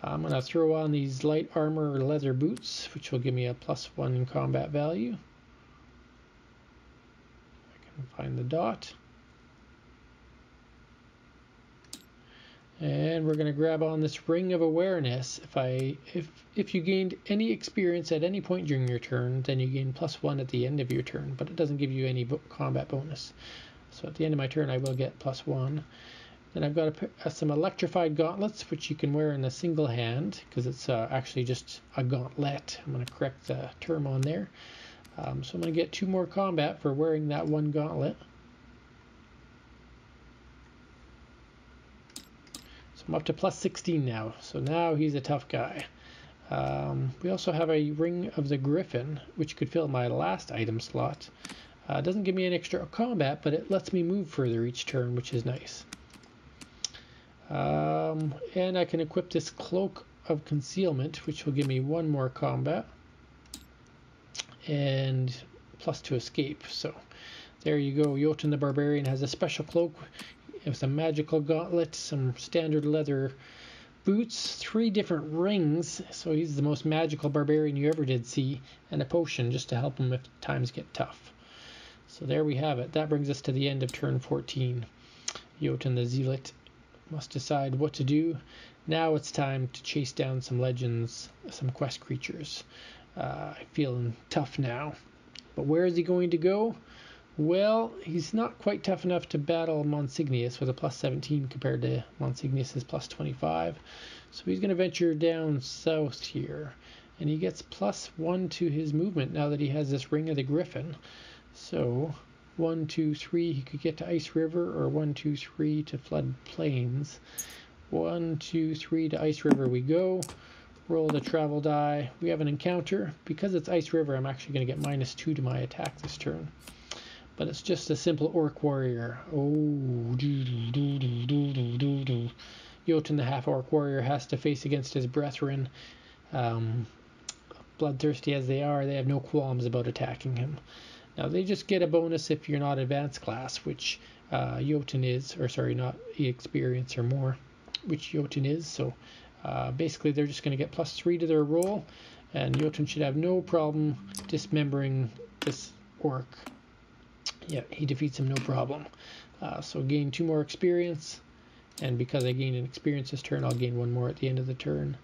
Speaker 1: I'm going to throw on these light armor leather boots, which will give me a +1 in combat value. I can find the dot. And we're going to grab on this Ring of Awareness. If you gained any experience at any point during your turn, then you gain +1 at the end of your turn, but it doesn't give you any combat bonus. So at the end of my turn, I will get +1. Then I've got some electrified gauntlets, which you can wear in a single hand, because it's actually just a gauntlet. I'm going to correct the term on there. So I'm going to get 2 more combat for wearing that 1 gauntlet. So I'm up to +16 now. So now he's a tough guy. We also have a Ring of the Griffin, which could fill my last item slot. It doesn't give me an extra combat, but it lets me move further each turn, which is nice. And I can equip this Cloak of Concealment, which will give me 1 more combat and +2 escape. So there you go. Yotun the Barbarian has a special cloak with a magical gauntlet, some standard leather boots, 3 different rings, so he's the most magical barbarian you ever did see, and a potion just to help him if times get tough. So there we have it. That brings us to the end of turn 14. Yotun the Zealot must decide what to do. Now it's time to chase down some legends, some quest creatures. Feeling tough now. But where is he going to go? Well, he's not quite tough enough to battle Monsignius with a +17 compared to Monsignius's +25. So he's going to venture down south here. And he gets +1 to his movement now that he has this Ring of the Griffin. So 1, 2, 3, he could get to Ice River, or 1, 2, 3 to Flood Plains. 1, 2, 3 to Ice River we go. Roll the travel die. We have an encounter. Because it's Ice River, I'm actually going to get -2 to my attack this turn. But it's just a simple orc warrior. Oh, Yotun the Half-Orc Warrior has to face against his brethren. Bloodthirsty as they are, they have no qualms about attacking him. Now they just get a bonus if you're not advanced class, which Yotun is, or sorry, not experience or more, which Yotun is. So basically they're just going to get +3 to their roll, and Yotun should have no problem dismembering this orc. Yeah, he defeats him no problem. So gain 2 more experience, and because I gained an experience this turn, I'll gain 1 more at the end of the turn.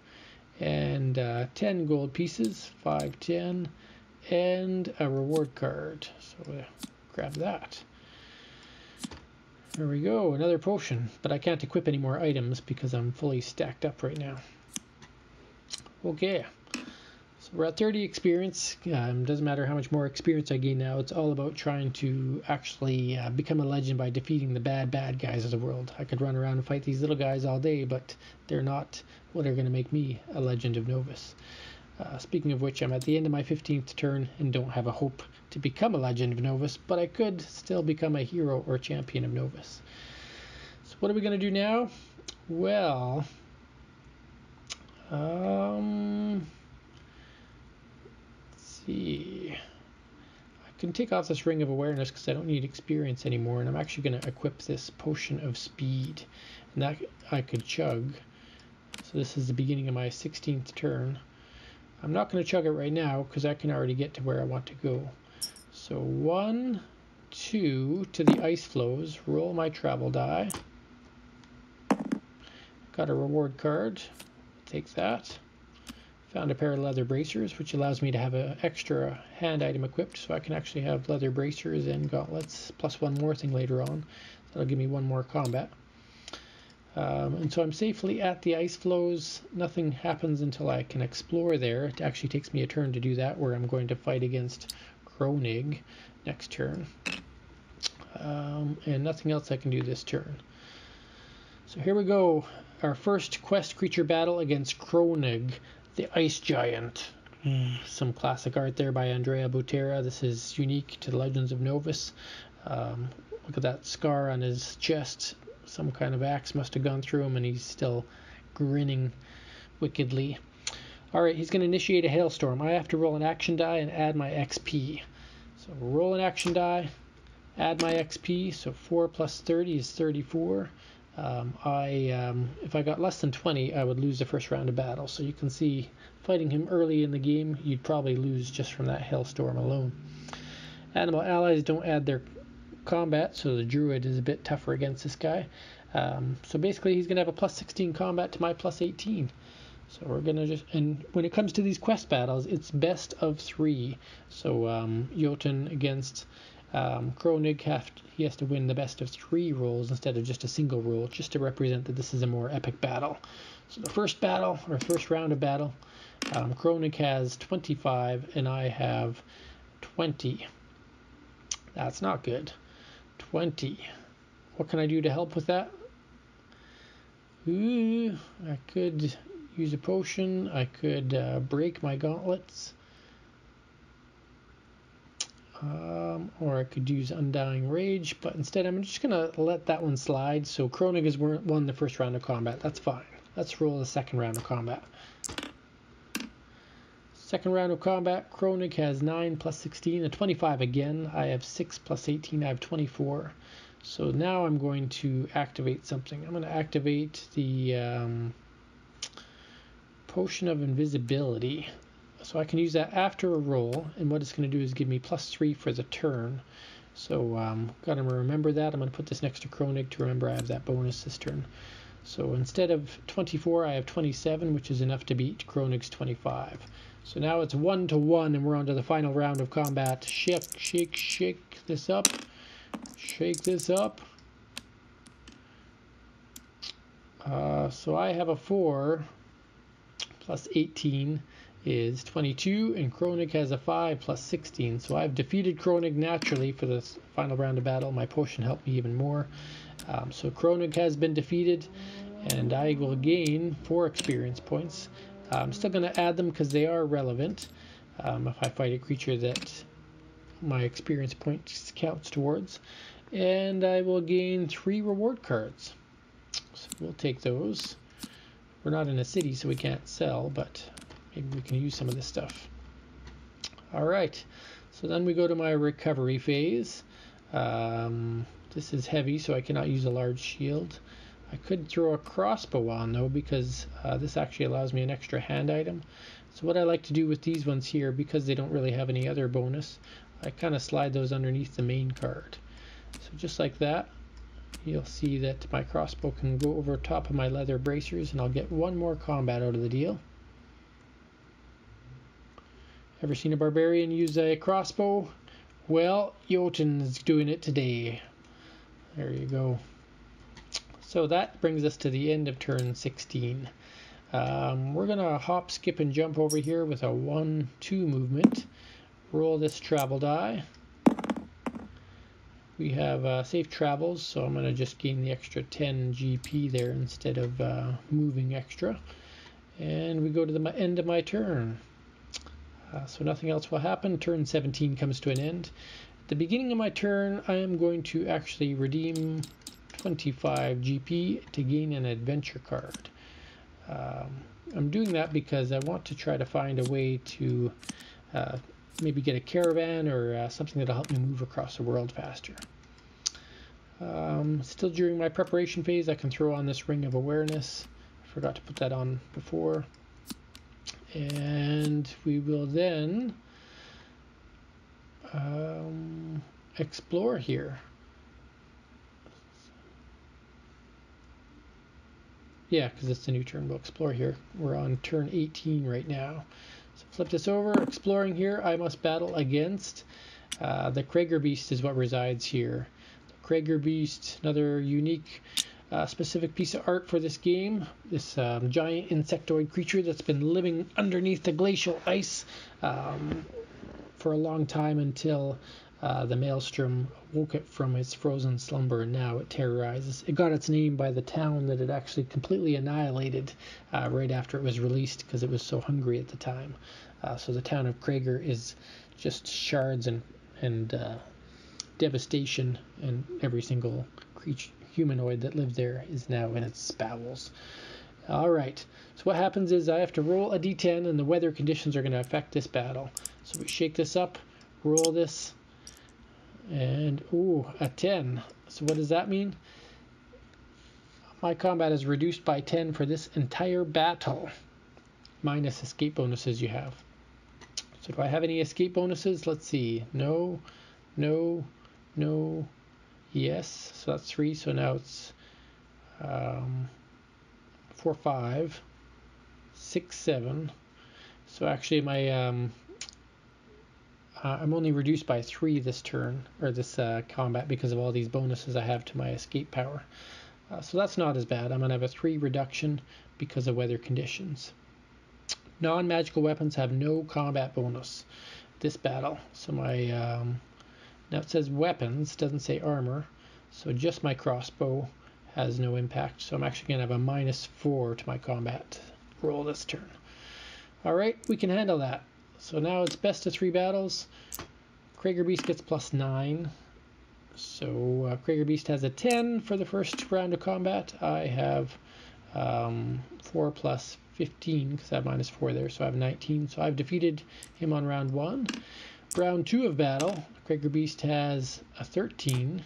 Speaker 1: And 10 gold pieces, 5, 10, and a reward card. So grab that. There we go, another potion, but I can't equip any more items because I'm fully stacked up right now. Okay. So we're at 30 experience. Doesn't matter how much more experience I gain now. It's all about trying to actually become a legend by defeating the bad guys of the world. I could run around and fight these little guys all day, but they're not what are going to make me a Legend of Novus. Speaking of which, I'm at the end of my 15th turn and don't have a hope to become a Legend of Novus, but I could still become a hero or champion of Novus. So what are we going to do now? Well, I can take off this Ring of Awareness because I don't need experience anymore, and I'm actually going to equip this Potion of Speed, and that I could chug. So this is the beginning of my 16th turn. I'm not going to chug it right now because I can already get to where I want to go. So 1, 2 to the ice flows, roll my travel die. Got a reward card, take that. Found a pair of leather bracers, which allows me to have an extra hand item equipped, so I can actually have leather bracers and gauntlets, plus one more thing later on. That'll give me one more combat. And so I'm safely at the ice flows. Nothing happens until I can explore there. It actually takes me a turn to do that, where I'm going to fight against Kronig next turn. And nothing else I can do this turn. So here we go. Our first quest creature battle against Kronig, the Ice Giant. Some classic art there by Andrea Botera. This is unique to the Legends of Novus. Look at that scar on his chest. Some kind of axe must have gone through him, and he's still grinning wickedly. Alright, he's going to initiate a hailstorm. I have to roll an action die and add my XP. So roll an action die, add my XP. So 4 plus 30 is 34. If I got less than 20, I would lose the first round of battle. So you can see, fighting him early in the game, you'd probably lose just from that hailstorm alone. Animal allies don't add their combat, so the druid is a bit tougher against this guy. So basically he's going to have a plus 16 combat to my plus 18. So we're going to just, and when it comes to these quest battles, it's best of 3. So Yotun against Kronig, he has to win the best of 3 rolls instead of just a single roll, just to represent that this is a more epic battle. So the first battle, or first round of battle, Kronig has 25 and I have 20. That's not good. 20. What can I do to help with that? Ooh, I could use a potion. I could break my gauntlets. Or I could use Undying Rage, but instead I'm just going to let that one slide. So Kronig has won the first round of combat. That's fine. Let's roll the second round of combat. Second round of combat, Kronig has 9 plus 16, a 25 again. I have 6 plus 18, I have 24. So now I'm going to activate something. I'm going to activate the Potion of Invisibility. So I can use that after a roll, and what it's going to do is give me plus 3 for the turn. So got to remember that. I'm going to put this next to Kronig to remember I have that bonus this turn. So instead of 24, I have 27, which is enough to beat Kronig's 25. So now it's 1-1, and we're on to the final round of combat. Shake this up. Shake this up. So I have a 4 plus 18 is 22, and Kronig has a 5 plus 16. So I've defeated Kronig naturally for this final round of battle. My potion helped me even more. So Kronig has been defeated, and I will gain 4 experience points. I'm still going to add them because they are relevant if I fight a creature that my experience points counts towards. And I will gain 3 reward cards. So we'll take those. We're not in a city, so we can't sell, but maybe we can use some of this stuff. Alright, so then we go to my recovery phase. This is heavy, so I cannot use a large shield. I could throw a crossbow on though, because this actually allows me an extra hand item. So what I like to do with these ones here, because they don't really have any other bonus, I kind of slide those underneath the main card. So just like that, you'll see that my crossbow can go over top of my leather bracers, and I'll get 1 more combat out of the deal. Ever seen a barbarian use a crossbow? Well, Yotun is doing it today. There you go. So that brings us to the end of turn 16. We're going to hop, skip, and jump over here with a 1-2 movement. Roll this travel die. We have safe travels, so I'm going to just gain the extra 10 GP there instead of moving extra. And we go to the end of my turn. So nothing else will happen. Turn 17 comes to an end. At the beginning of my turn, I am going to actually redeem 25 GP to gain an adventure card. I'm doing that because I want to try to find a way to maybe get a caravan or something that'll help me move across the world faster. Still during my preparation phase, I can throw on this Ring of Awareness. I forgot to put that on before. And we will then explore here. Yeah, because it's a new turn. We'll explore here. We're on turn 18 right now. So flip this over. Exploring here, I must battle against the Krager Beast is what resides here. The Krager Beast, another unique specific piece of art for this game. This giant insectoid creature that's been living underneath the glacial ice for a long time until the Maelstrom woke it from its frozen slumber, and now it terrorizes. It got its name by the town that it actually completely annihilated right after it was released because it was so hungry at the time. So the town of Krager is just shards and devastation, and every single creature, humanoid that lived there is now in its bowels. Alright, so what happens is I have to roll a d10, and the weather conditions are going to affect this battle. So we shake this up, roll this, and ooh, a 10. So what does that mean? My combat is reduced by 10 for this entire battle, minus escape bonuses you have. So do I have any escape bonuses? Let's see. No, no, no, yes. So that's 3. So now it's 4, 5, 6, 7. So actually my I'm only reduced by 3 this turn, or this combat, because of all these bonuses I have to my escape power. So that's not as bad. I'm going to have a 3 reduction because of weather conditions. Non-magical weapons have no combat bonus this battle. So my now it says weapons, doesn't say armor. So just my crossbow has no impact. So I'm actually going to have a -4 to my combat roll this turn. Alright, we can handle that. So now it's best of 3 battles. Krager Beast gets +9. So Krager Beast has a 10 for the first round of combat. I have 4 plus 15 because I have -4 there, so I have 19. So I've defeated him on round 1. Round 2 of battle, Krager Beast has a 13.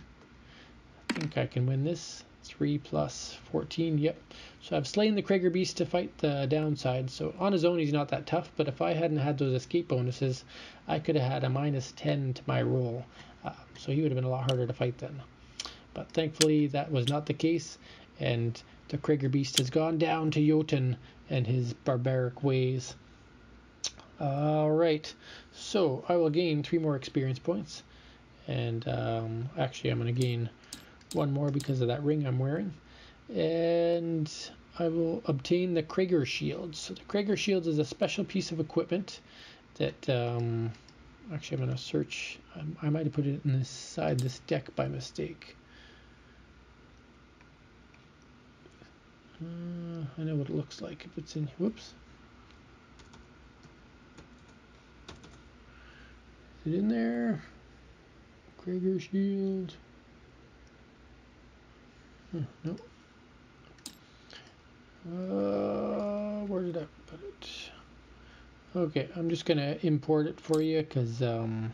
Speaker 1: I think I can win this. 3 plus 14, yep. So I've slain the Krager Beast to fight the downside. So on his own he's not that tough, but if I hadn't had those escape bonuses, I could have had a -10 to my roll. So he would have been a lot harder to fight then. But thankfully that was not the case, and the Krager Beast has gone down to Yotun and his barbaric ways. Alright, so I will gain 3 more experience points, and actually I'm going to gain 1 more because of that ring I'm wearing, and I will obtain the Krager Shield. So the Krager Shield is a special piece of equipment that actually I'm going to search. I might have put it inside this deck by mistake. I know what it looks like if it's in. Whoops. Is it in there? Krager Shield. No. Where did I put it? Okay, I'm just going to import it for you because you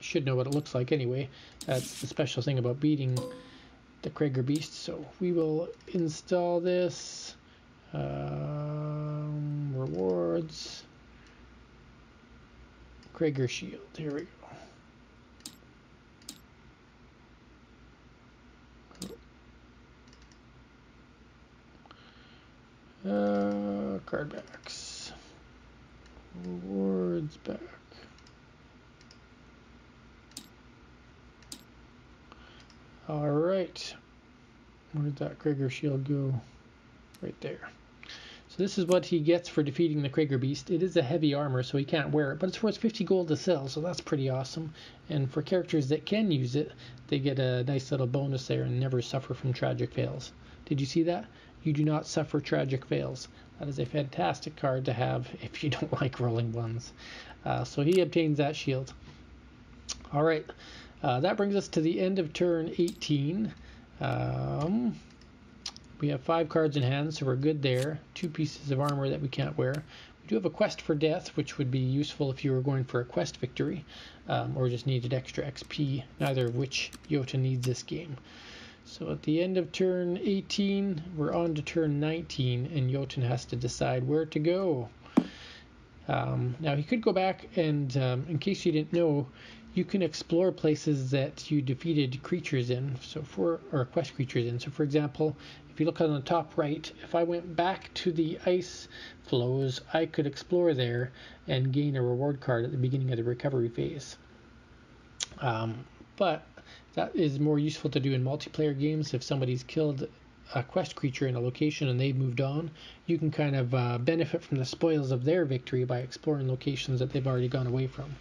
Speaker 1: should know what it looks like anyway. That's the special thing about beating the Krager Beast. So we will install this. Rewards. Krager Shield. Here we go. Card backs. Rewards back. Alright. Where did that Krager Shield go? Right there. So this is what he gets for defeating the Krager Beast. It is a heavy armor, so he can't wear it, but it's worth 50 gold to sell, so that's pretty awesome. And for characters that can use it, they get a nice little bonus there and never suffer from tragic fails. Did you see that? You do not suffer tragic fails. That is a fantastic card to have if you don't like rolling ones. So he obtains that shield. Alright, that brings us to the end of turn 18. We have 5 cards in hand, so we're good there. 2 pieces of armor that we can't wear. We do have a quest for death, which would be useful if you were going for a quest victory, or just needed extra XP, neither of which Yotun needs this game. So at the end of turn 18, we're on to turn 19, and Yotun has to decide where to go. Now he could go back and, in case you didn't know, you can explore places that you defeated creatures in, or quest creatures in. So for example, if you look on the top right, if I went back to the ice flows, I could explore there and gain a reward card at the beginning of the recovery phase. But that is more useful to do in multiplayer games. If somebody's killed a quest creature in a location and they've moved on, you can kind of benefit from the spoils of their victory by exploring locations that they've already gone away from.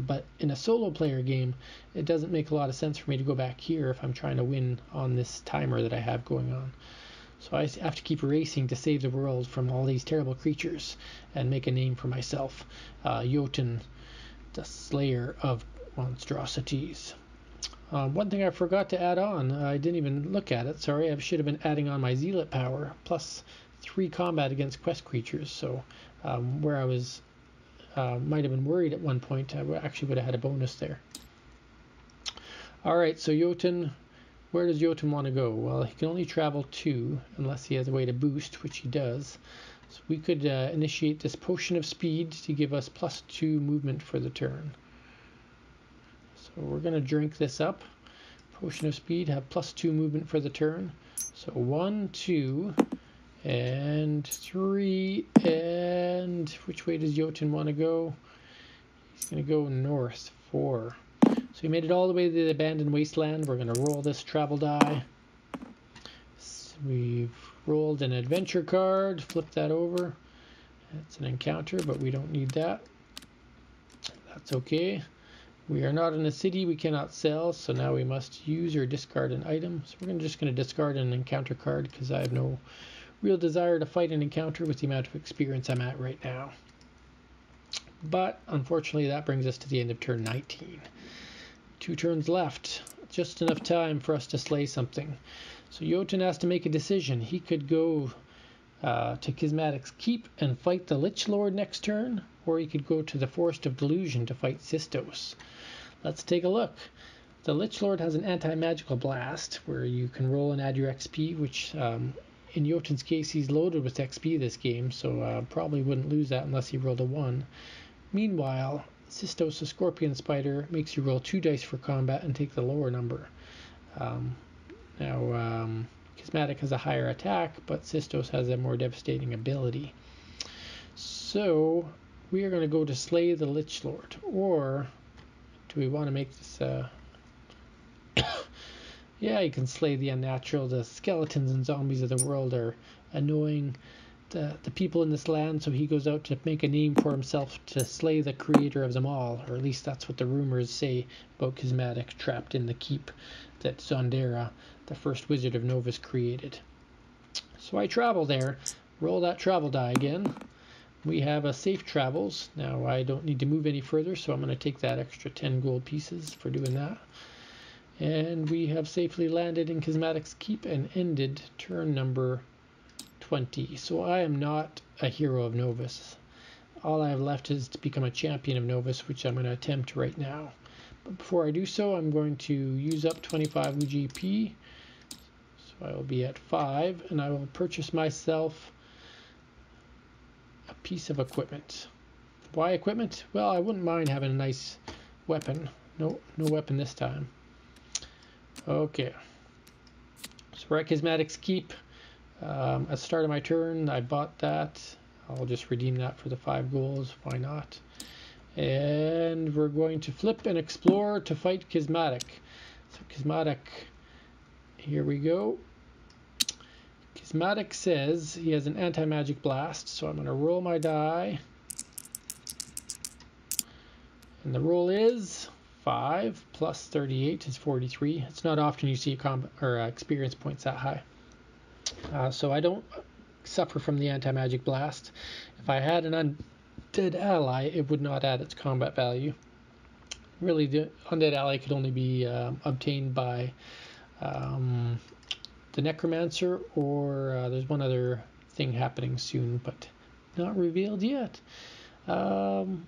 Speaker 1: But in a solo player game, it doesn't make a lot of sense for me to go back here if I'm trying to win on this timer that I have going on. So I have to keep racing to save the world from all these terrible creatures and make a name for myself. Yotun, the Slayer of Monstrosities. One thing I forgot to add on, I didn't even look at it, sorry, I should have been adding on my Zealot power, plus 3 combat against quest creatures, so where I was might have been worried at one point, I actually would have had a bonus there. Alright, so Yotun, where does Yotun want to go? Well, he can only travel 2, unless he has a way to boost, which he does. So we could initiate this Potion of Speed to give us plus 2 movement for the turn. So we're going to drink this up. Potion of Speed, have plus 2 movement for the turn. So 1, 2, and 3, and which way does Yotun want to go? He's going to go north, 4. So we made it all the way to the abandoned wasteland. We're going to roll this travel die. So we've rolled an adventure card, flip that over. It's an encounter, but we don't need that. That's okay. We are not in a city, we cannot sell, so now we must use or discard an item. So we're just going to discard an encounter card because I have no real desire to fight an encounter with the amount of experience I'm at right now. But unfortunately that brings us to the end of turn 19. 2 turns left, just enough time for us to slay something. So Yotun has to make a decision. He could go to Kismatic's Keep and fight the Lich Lord next turn, or he could go to the Forest of Delusion to fight Sistos. Let's take a look. The Lich Lord has an anti-magical blast where you can roll and add your XP, which in Yotun's case he's loaded with XP this game, so probably wouldn't lose that unless he rolled a 1. Meanwhile, Sistos, the Scorpion Spider, makes you roll 2 dice for combat and take the lower number. Now, Kismatic has a higher attack, but Sistos has a more devastating ability. So we are going to go to slay the Lich Lord, or do we want to make this yeah, you can slay the unnatural. The skeletons and zombies of the world are annoying the people in this land, so he goes out to make a name for himself to slay the creator of them all, or at least that's what the rumors say about Kismatic trapped in the keep that Zondera, the first wizard of Novus, created. So I travel there, roll that travel die again. We have a safe travels. Now I don't need to move any further, so I'm going to take that extra 10 gold pieces for doing that. And we have safely landed in Kismatic's Keep and ended turn number 20. So I am not a hero of Novus. All I have left is to become a champion of Novus, which I'm going to attempt right now. But before I do so, I'm going to use up 25 UGP. So I will be at 5, and I will purchase myself a piece of equipment. Why equipment? Well, I wouldn't mind having a nice weapon. No weapon this time. Okay. So we're at Kismatic's Keep. At the start of my turn, I bought that. I'll just redeem that for the 5 goals. Why not? And we're going to flip and explore to fight Kismatic. So Kismatic, here we go. Kismatic says he has an anti-magic blast, so I'm going to roll my die. And the roll is 5 plus 38 is 43. It's not often you see experience points that high. So I don't suffer from the anti-magic blast. If I had an undead ally, it would not add its combat value. Really, the undead ally could only be obtained by the Necromancer, or there's one other thing happening soon, but not revealed yet. And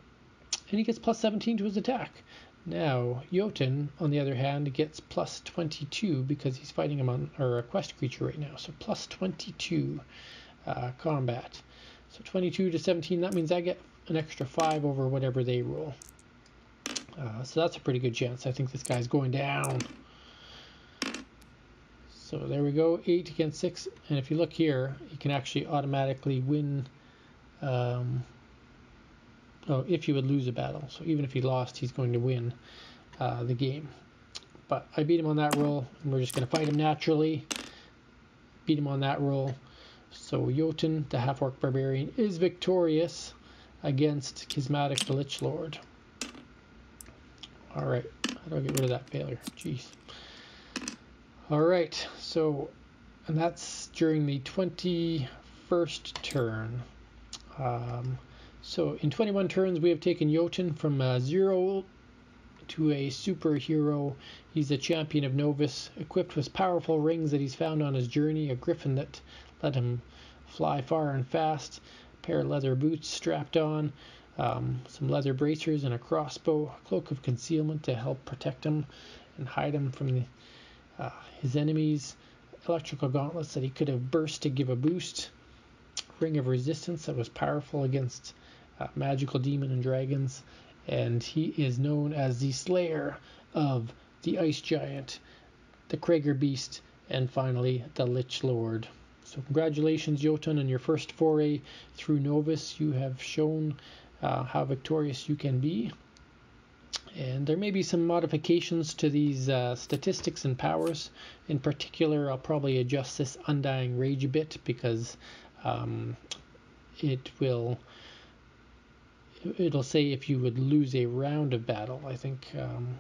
Speaker 1: he gets plus 17 to his attack. Now, Yotun, on the other hand, gets plus 22 because he's fighting a quest creature right now. So plus 22 combat. So 22 to 17, that means I get an extra 5 over whatever they roll. So that's a pretty good chance. I think this guy's going down. So there we go, 8 against 6. And if you look here, you can actually automatically win. If you would lose a battle. So even if he lost, he's going to win the game. But I beat him on that roll, and we're just going to fight him naturally. Beat him on that roll. So Yotun the Half-Orc Barbarian is victorious against Kismatic the Lich Lord. Alright, how do I get rid of that failure? Jeez. Alright, so, and that's during the 21st turn. So in 21 turns we have taken Yotun from 0 to a superhero. He's a champion of Novus, equipped with powerful rings that he's found on his journey, a griffin that let him fly far and fast, a pair of leather boots strapped on, some leather bracers and a crossbow, a cloak of concealment to help protect him and hide him from his enemies, electrical gauntlets that he could have burst to give a boost, ring of resistance that was powerful against magical demon and dragons, and he is known as the slayer of the ice giant, the Krager beast, and finally the Lich Lord. So congratulations, Yotun, on your first foray through Novus. You have shown how victorious you can be. And there may be some modifications to these statistics and powers. In particular, I'll probably adjust this Undying Rage a bit, because it'll say if you would lose a round of battle. I think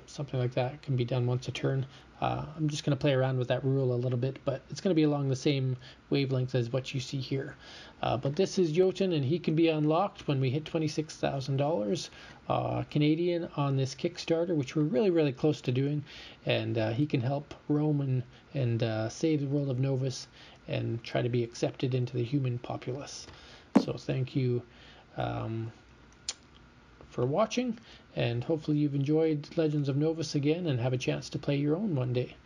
Speaker 1: something like that can be done once a turn. I'm just going to play around with that rule a little bit, but it's going to be along the same wavelength as what you see here. But this is Yotun, and he can be unlocked when we hit $26,000 Canadian on this Kickstarter, which we're really, really close to doing. And he can help roam and save the world of Novus and try to be accepted into the human populace. So thank you for watching, and hopefully you've enjoyed Legends of Novus again and have a chance to play your own one day.